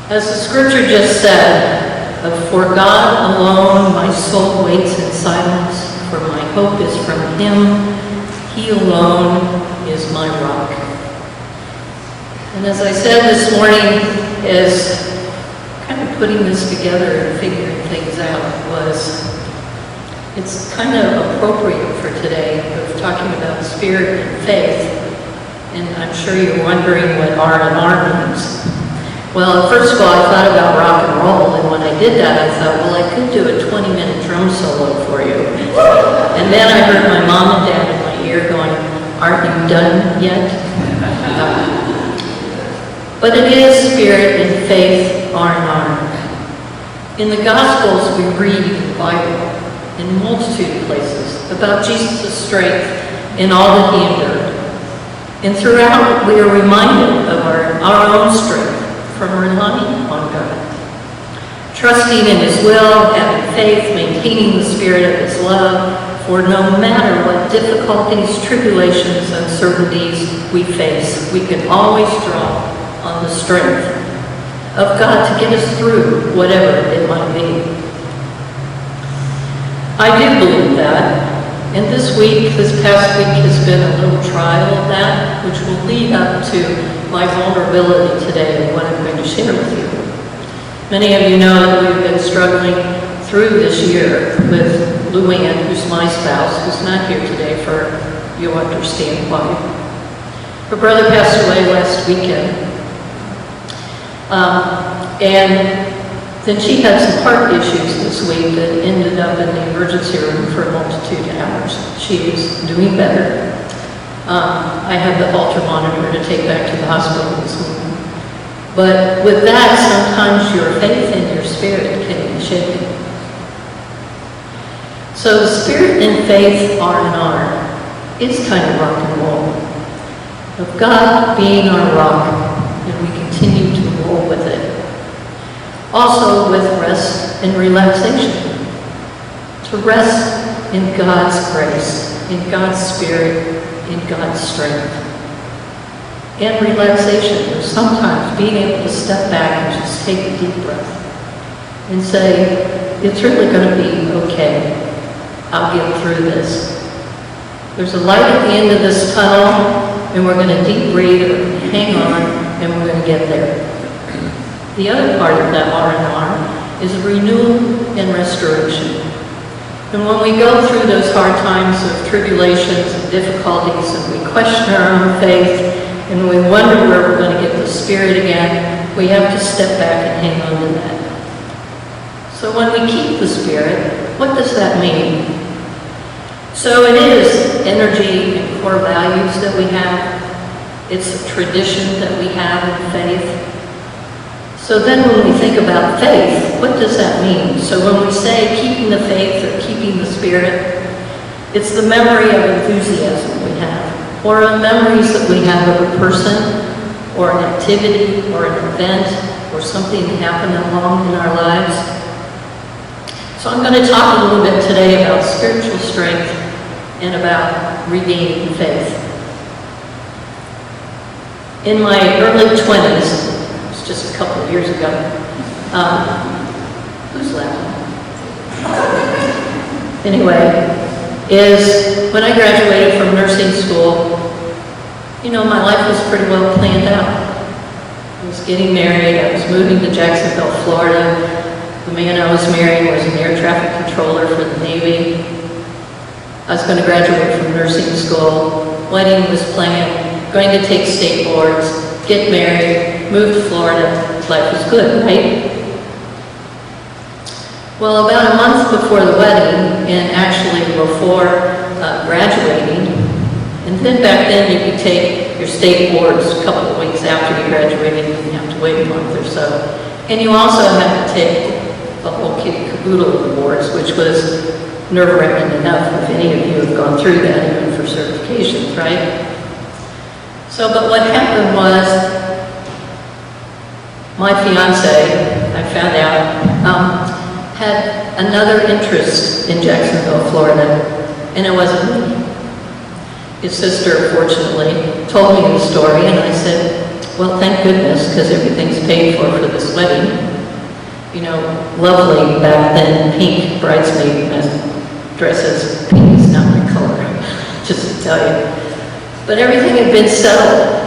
As the scripture just said, for God alone my soul waits in silence, for my hope is from him. He alone is my rock. And as I said this morning, as kind of putting this together and figuring things out, it's kind of appropriate for today of talking about spirit and faith. And I'm sure you're wondering what R&R means. Well, first of all, I thought about rock and roll, and when I did that, I thought, well, I could do a 20-minute drum solo for you. And then I heard my mom and dad in my ear going, aren't you done yet? But it is spirit and faith, R&R. In the Gospels, we read in the Bible, in a multitude of places, about Jesus' strength in all that he endured. And throughout, we are reminded of our own strength from relying on God. Trusting in his will, having faith, maintaining the spirit of his love, for no matter what difficulties, tribulations, uncertainties we face, we can always draw on the strength of God to get us through whatever it might be. I do believe that. And this past week has been a little trial of that, which will lead up to my vulnerability today and what I'm going to share with you. Many of you know that we've been struggling through this year with Luann, who's my spouse, who's not here today you'll understand why. Her brother passed away last weekend. And then she had some heart issues this week that ended up in the emergency room for a multitude of hours. She is doing better. I have the Holter monitor to take back to the hospital this morning. But with that, sometimes your faith and your spirit can be shaken. So the spirit and faith R&R is kind of rock and roll. Of God being our rock, and we continue to roll with it. Also with rest and relaxation. To rest in God's grace, in God's spirit, in God's strength. And relaxation is sometimes being able to step back and just take a deep breath and say, it's really going to be okay. I'll get through this. There's a light at the end of this tunnel, and we're going to deep breathe and hang on, and we're going to get there. The other part of that R&R is renewal and restoration. And when we go through those hard times of tribulations and difficulties, and we question our own faith, and we wonder where we're going to get the spirit again, we have to step back and hang on to that. So when we keep the spirit, what does that mean? So it is energy and core values that we have. It's a tradition that we have in faith. So then when we think about faith, what does that mean? So when we say keeping the faith or keeping the spirit, it's the memory of enthusiasm we have, or the memories that we have of a person, or an activity, or an event, or something that happened along in our lives. So I'm going to talk a little bit today about spiritual strength and about regaining faith. In my early 20s, just a couple of years ago. Who's laughing? Anyway, is when I graduated from nursing school, my life was pretty well planned out. I was getting married, I was moving to Jacksonville, Florida. The man I was marrying was an air traffic controller for the Navy. I was going to graduate from nursing school. Wedding was planned, going to take state boards, get married, move to Florida. Life was good, right? Well, about a month before the wedding, and actually before graduating, and then back then you could take your state boards a couple of weeks after you graduated, you didn't have to wait a month or so. And you also had to take the whole kit and caboodle of the boards, which was nerve-wracking enough if any of you have gone through that, even for certifications, right? So, but what happened was, my fiance, I found out, had another interest in Jacksonville, Florida, and it wasn't me. His sister, fortunately, told me the story, and I said, well, thank goodness, because everything's paid for this wedding. You know, lovely back then, pink bridesmaid dresses. Pink is not my color, just to tell you. But everything had been settled,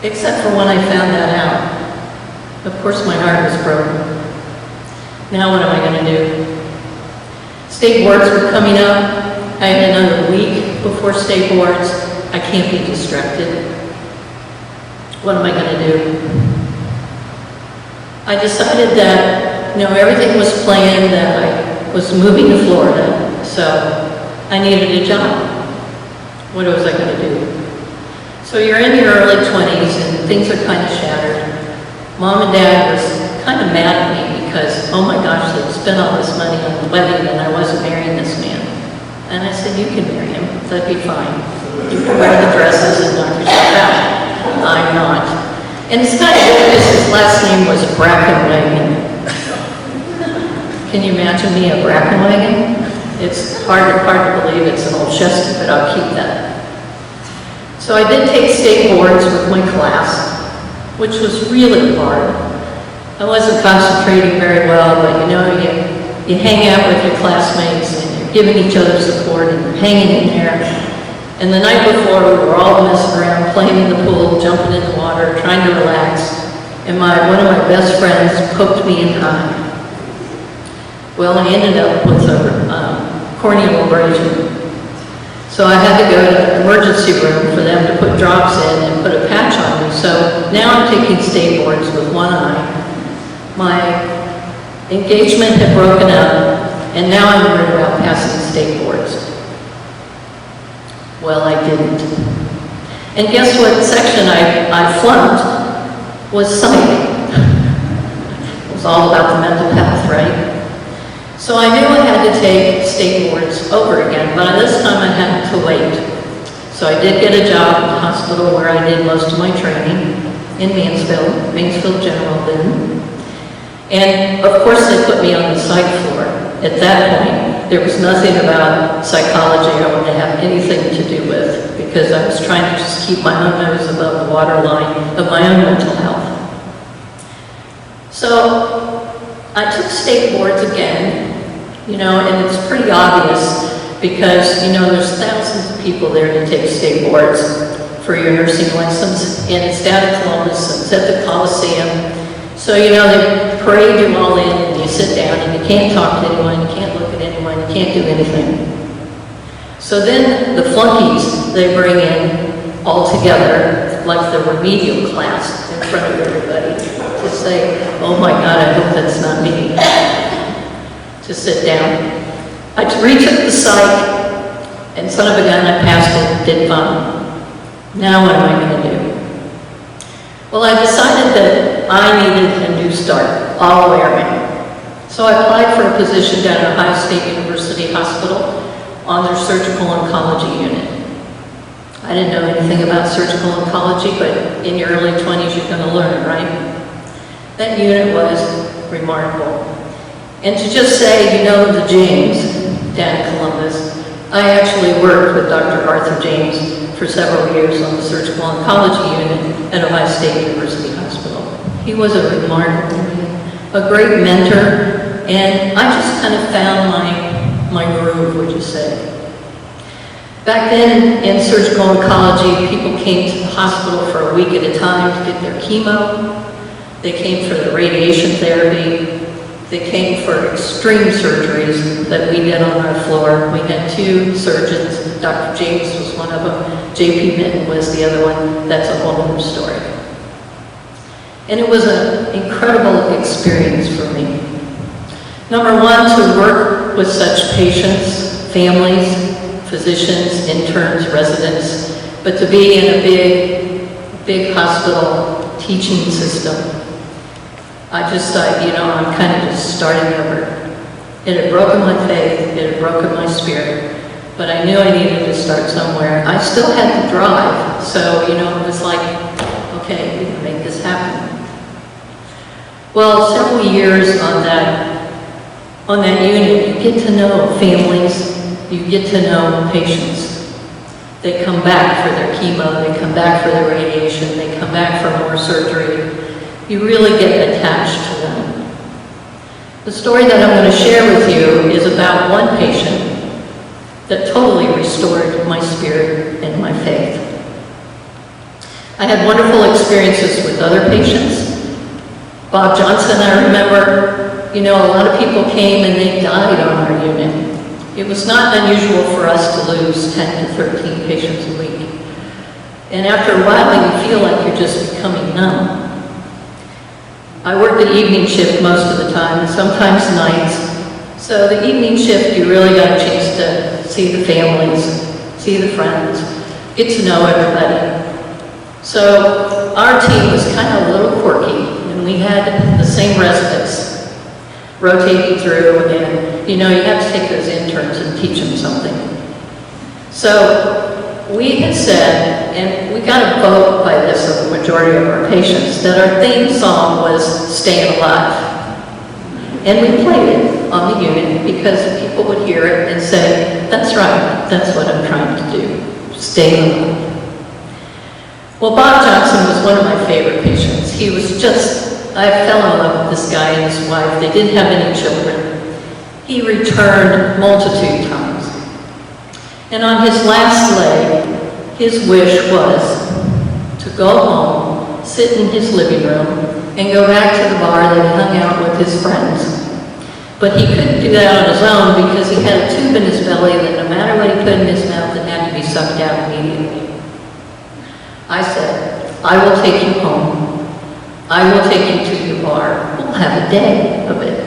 except for when I found that out. Of course, my heart was broken. Now what am I going to do? State boards were coming up. I had another week before state boards. I can't be distracted. What am I going to do? I decided that, everything was planned, that I was moving to Florida, so I needed a job. What was I going to do? So you're in your early 20s and things are kind of shattered. Mom and Dad was kind of mad at me because, oh my gosh, they spent all this money on the wedding and I wasn't marrying this man. And I said, you can marry him, that'd be fine. You can wear the dresses and knock yourself out. I'm not. And it's kind of weird because his last name was Brackenwagon. Can you imagine me a Brackenwagon? It's hard to believe it's an Olsheski, but I'll keep that. So I did take state boards with my class, which was really hard. I wasn't concentrating very well, but you hang out with your classmates and you're giving each other support and you're hanging in there. And the night before, we were all messing around, playing in the pool, jumping in the water, trying to relax. And one of my best friends poked me in the eye. Well, I ended up with a corneal abrasion. So I had to go to the emergency room for them to put drops in and put a patch on me. So now I'm taking state boards with one eye. My engagement had broken up, and now I'm worried about passing state boards. Well, I didn't. And guess what section I flunked was sighting. It was all about the mental health, right? So I knew I had to take state boards over again, but this time I had to wait. So I did get a job in the hospital where I did most of my training in Mansfield General then. And of course they put me on the psych floor. At that point, there was nothing about psychology I wanted to have anything to do with because I was trying to just keep my own nose above the waterline of my own mental health. So I took state boards again, and it's pretty obvious because, there's thousands of people there to take state boards for your nursing license, and it's down in Columbus, it's at the Coliseum. So, they parade you all in, and you sit down, and you can't talk to anyone, you can't look at anyone, you can't do anything. So then the flunkies, they bring in all together, like the remedial class in front of everybody, to say, oh my God, I hope that's not me, to sit down. I retook the psych, and son of a gun, I passed it, did fine. Now what am I going to do? Well, I decided that I needed a new start, all the way around. So I applied for a position down at Ohio State University Hospital on their surgical oncology unit. I didn't know anything about surgical oncology, but in your early 20s, you're going to learn, right? That unit was remarkable. And to just say, the James down in Columbus, I actually worked with Dr. Arthur James for several years on the surgical oncology unit at Ohio State University Hospital. He was a remarkable man, a great mentor, and I just kind of found my groove, would you say. Back then in surgical oncology, people came to the hospital for a week at a time to get their chemo. They came for the radiation therapy. They came for extreme surgeries that we did on our floor. We had two surgeons. Dr. James was one of them. J.P. Minton was the other one. That's a whole other story. And it was an incredible experience for me. Number one, to work with such patients, families, physicians, interns, residents, but to be in a big hospital teaching system. I just thought, I'm kind of just starting over. It had broken my faith, it had broken my spirit, but I knew I needed to start somewhere. I still had to drive, so, it was like, okay, we can make this happen. Well, several years on that unit, you get to know families, you get to know patients. They come back for their chemo, they come back for their radiation, they come back for more surgery. You really get attached to them. The story that I'm going to share with you is about one patient that totally restored my spirit and my faith. I had wonderful experiences with other patients. Bob Johnson, I remember, a lot of people came and they died on our unit. It was not unusual for us to lose 10 to 13 patients a week. And after a while, you feel like you're just becoming numb. I worked the evening shift most of the time, and sometimes nights. So the evening shift, you really got a chance to see the families, see the friends, get to know everybody. So our team was kind of a little quirky, and we had the same residents rotating through, and you have to take those interns and teach them something. So we had said, and we got a vote by this of the majority of our patients, that our theme song was Staying Alive. And we played it on the unit because people would hear it and say, that's right, that's what I'm trying to do, stay alive. Well, Bob Johnson was one of my favorite patients. He was I fell in love with this guy and his wife. They didn't have any children. He returned multitude times. And on his last leg, his wish was to go home, sit in his living room, and go back to the bar that he hung out with his friends. But he couldn't do that on his own because he had a tube in his belly that no matter what he put in his mouth, it had to be sucked out immediately. I said, I will take you home. I will take you to your bar. We'll have a day of it.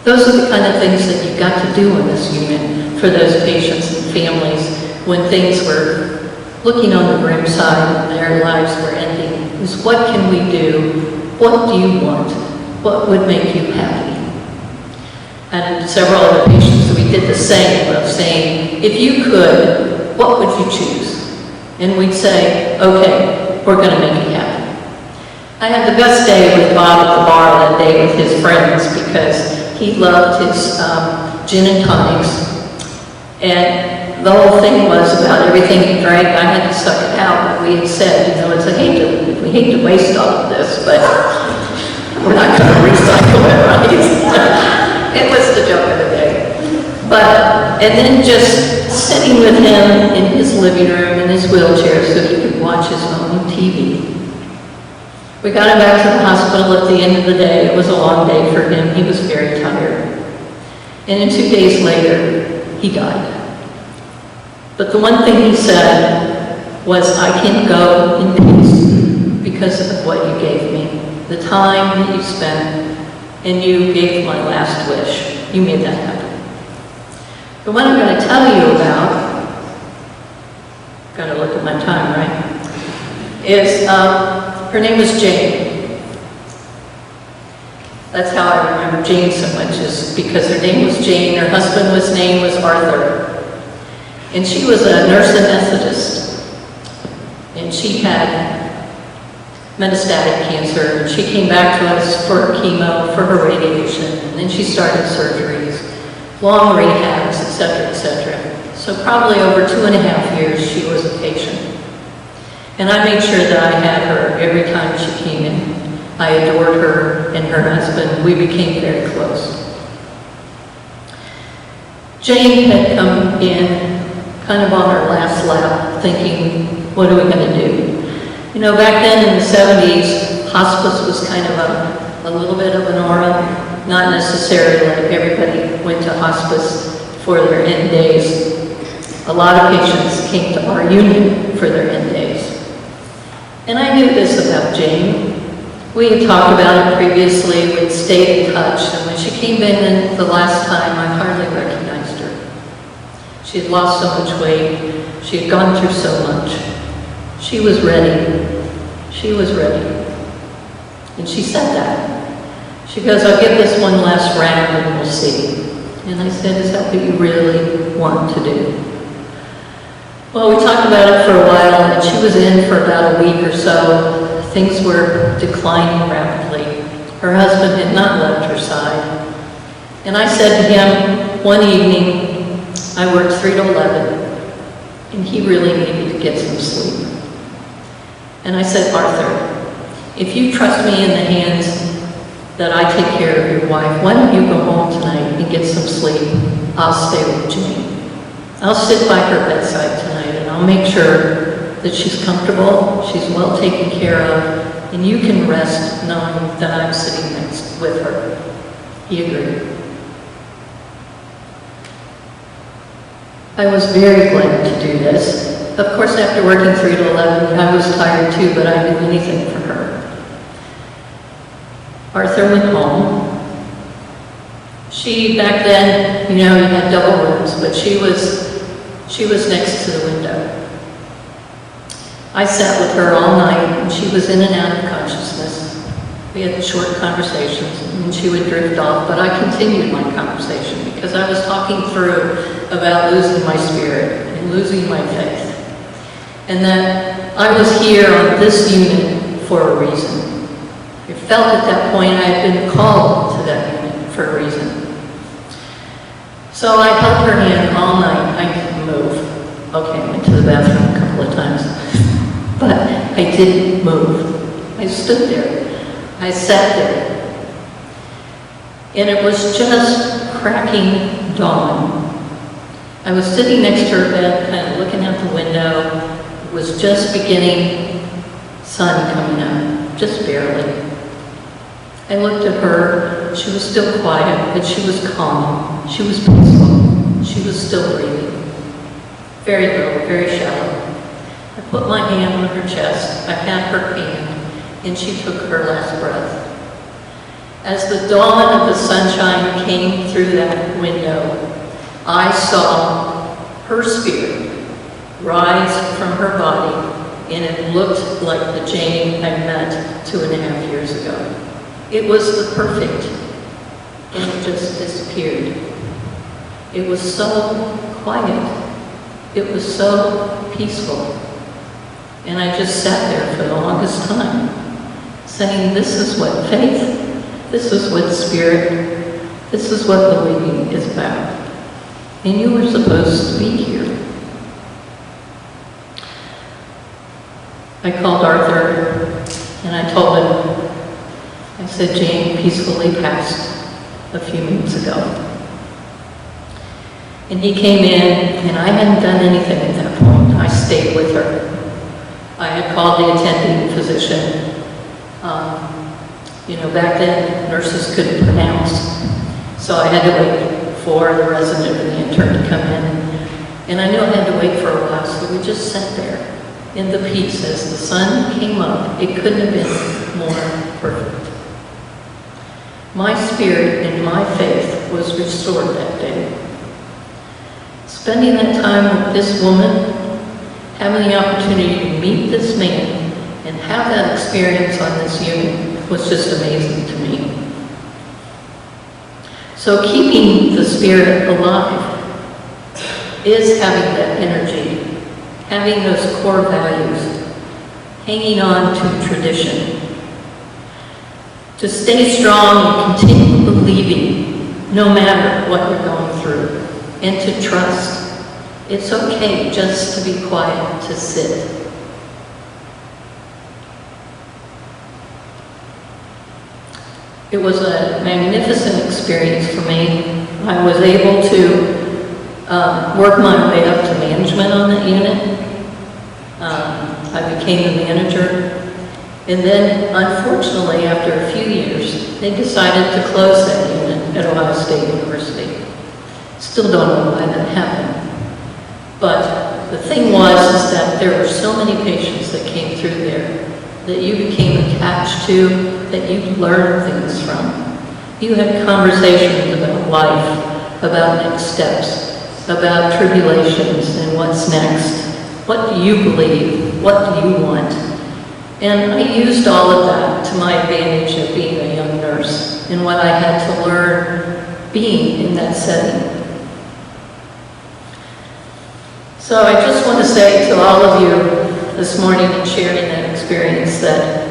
Those are the kind of things that you've got to do in this unit for those patients and families when things were looking on the grim side and their lives were ending. Is what can we do? What do you want? What would make you happy? And several other patients, we did the same of saying, if you could, what would you choose? And we'd say, okay, we're going to make you happy. I had the best day with Bob at the bar that day with his friends because he loved his gin and tonics. And the whole thing was about everything he drank, I had to suck it out. But we had said, we hate to waste all of this, but we're not going to recycle it, right? It was the joke of the day. And then just sitting with him in his living room in his wheelchair so he could watch his own TV. We got him back to the hospital at the end of the day. It was a long day for him. He was very tired. And then 2 days later, he died. But the one thing he said was, I can go in peace because of what you gave me. The time that you spent, and you gave my last wish. You made that happen. The one I'm going to tell you about, got to look at my time, right? Is, her name was Jane. That's how I remember Jane so much, is because her name was Jane, her husband's name was Arthur. And she was a nurse anesthetist. And she had metastatic cancer, and she came back to us for her chemo, for her radiation, and then she started surgeries, long rehabs, etc., etc. So probably over 2.5 years she was a patient. And I made sure that I had her every time she came in. I adored her and her husband. We became very close. Jane had come in kind of on her last lap, thinking, what are we going to do? Back then in the 70s, hospice was kind of a little bit of an aura. Not necessarily like everybody went to hospice for their end days. A lot of patients came to our unit for their end days. And I knew this about Jane. We had talked about it previously, we'd stayed in touch, and when she came in the last time, I hardly recognized her. She had lost so much weight, she had gone through so much. She was ready. She was ready. And she said that. She goes, I'll give this one last round and we'll see. And I said, is that what you really want to do? Well, we talked about it for a while, and she was in for about a week or so. Things were declining rapidly. Her husband had not left her side. And I said to him one evening, I worked 3 to 11. and he really needed to get some sleep. And I said, Arthur, if you trust me in the hands that I take care of your wife, why don't you go home tonight and get some sleep? I'll stay with Jane. I'll sit by her bedside tonight and I'll make sure that she's comfortable, she's well taken care of, and you can rest knowing that I'm sitting next with her. He agreed. I was very glad to do this. Of course, after working 3 to 11, I was tired too, but I'd do anything for her. Arthur went home. She, back then, you had double rooms, but she was next to the window. I sat with her all night, and she was in and out of consciousness. We had short conversations, and she would drift off, but I continued my conversation because I was talking through about losing my spirit and losing my faith, and that I was here on this unit for a reason. I felt at that point I had been called to that unit for a reason. So I held her hand all night. I didn't move. Okay, I went to the bathroom a couple of times, but I didn't move. I stood there. I sat there. And it was just cracking dawn. I was sitting next to her bed, kind of looking out the window. It was just beginning, sun coming up, just barely. I looked at her. She was still quiet, but she was calm. She was peaceful. She was still breathing. Very low, very shallow. I put my hand on her chest. I had her hand, and she took her last breath. As the dawn of the sunshine came through that window, I saw her spirit rise from her body, and it looked like the Jane I met 2.5 years ago. It was the perfect, and it just disappeared. It was so quiet. It was so peaceful. And I just sat there for the longest time, saying, this is what faith, this is what spirit, this is what believing is about. And you were supposed to be here. I called Arthur, and I told him, I said, Jane peacefully passed a few minutes ago. And he came in, and I hadn't done anything at that point. I stayed with her. I had called the attending physician. Back then, nurses couldn't pronounce. So I had to wait for the resident and the intern to come in. And I knew I had to wait for a while, so we just sat there in the peace. As the sun came up, it couldn't have been more perfect. My spirit and my faith was restored that day. Spending that time with this woman, having the opportunity to meet this man and have that experience on this unit was just amazing to me. So keeping the spirit alive is having that energy, having those core values, hanging on to tradition, to stay strong and continue believing no matter what you're going through, and to trust. It's okay just to be quiet, to sit. It was a magnificent experience for me. I was able to work my way up to management on that unit. I became the manager. And then, unfortunately, after a few years, they decided to close that unit at Ohio State University. Still don't know why that happened. But the thing was that there were so many patients that came through there that you became attached to, that you learned things from. You had conversations about life, about next steps, about tribulations and what's next. What do you believe? What do you want? And I used all of that to my advantage of being a young nurse and what I had to learn being in that setting. So I just want to say to all of you this morning in sharing that experience that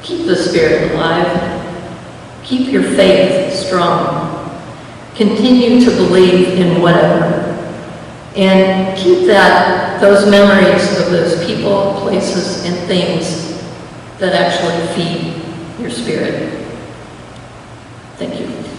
keep the spirit alive, keep your faith strong, continue to believe in whatever, And keep those memories of those people, places, and things that actually feed your spirit. Thank you.